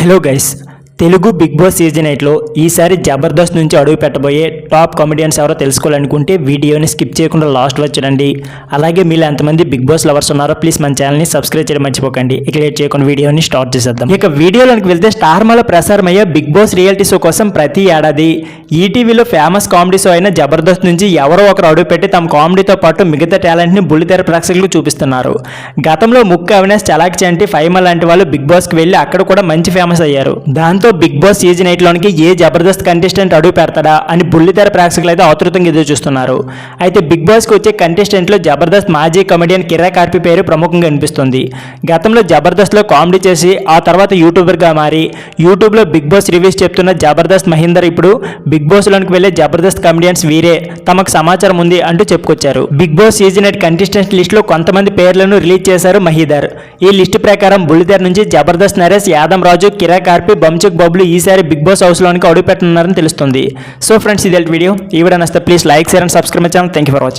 Hello guys, Telugu big boss season 8లో ఈసారి జబర్దస్త్ నుంచి అడుగు పెట్టబోయే టాప్ కామెడియన్స్ ఎవరో తెలుసుకోవాలనుకుంటే వీడియోని స్కిప్ చేయకుండా లాస్ట్ వరకు చూడండి. అలాగే మీరు ఎంతమంది బిగ్ బాస్ లవర్స్ ఉన్నారో ప్లీజ్ మన ఛానల్ని సబ్స్క్రైబ్ చేయడం మర్చిపోకండి. ఇక లేట్ చేయకుండా వీడియోని స్టార్ట్ చేసేద్దాం. ఇక వీడియోలోకి వెళ్తే స్టార్ మాలో ప్రసారమయ్యే బిగ్ బాస్ రియాలిటీ షో కోసం ప్రతి ఏడాది ఈటీవీలో ఫేమస్ కామెడీ షో అయిన జబర్దస్త్ నుంచి ఎవరో ఒకరు అడుగు పెట్టి తమ కామెడీతో పాటు మిగతా టాలెంట్ని బుల్లితెర ప్రేక్షకులకు చూపిస్తున్నారు. గతంలో ముక్కు అవినాష్, చలాకి చంటి, ఫైమా లాంటి వాళ్ళు బిగ్ బాస్కి వెళ్ళి అక్కడ కూడా మంచి ఫేమస్ అయ్యారు. దాంతో బిగ్ బాస్ సీజన్ 8లోనికి ఏ జబర్దస్త్ కంటెస్టెంట్ అడుగు పెడతాడా అని బుల్లితెర ప్రేక్షకులు అయితే ఆతృతంగా ఎదురు చూస్తున్నారు. అయితే బిగ్ బాస్కి వచ్చే కంటెస్టెంట్లో జబర్దస్త్ మాజీ కమెడియన్ కిరా కార్పి పేరు ప్రముఖంగా అనిపిస్తుంది. గతంలో జబర్దస్త్లో కామెడీ చేసి ఆ తర్వాత యూట్యూబర్గా మారి యూట్యూబ్లో బిగ్ బాస్ రివ్యూస్ చెప్తున్న జబర్దస్త్ మహీందర్ ఇప్పుడు బిగ్ బాస్లోనికి వెళ్లే జబర్దస్త్ కమెడియన్స్ వీరే, తమకు సమాచారం ఉంది అంటూ చెప్పుకొచ్చారు. బిగ్ బాస్ సీజన్ 8 కంటెస్టెంట్ లిస్టులో కొంతమంది పేర్లను రిలీజ్ చేశారు మహీందర్. ఈ లిస్టు ప్రకారం బుల్లితెర నుంచి జబర్దస్త్ నరేష్, యాదం రాజు, కిరా కార్పి, బంచుక్ బబ్లు ఈసారి బిగ్ బాస్ హౌస్లోనికి అడుగు పెట్టనున్నారని తెలుస్తుంది. సో ఫ్రెండ్స్, ఇది వీడియో. ఈ వీడియో నచ్చితే please like, share and subscribe my channel. Thank you for watching.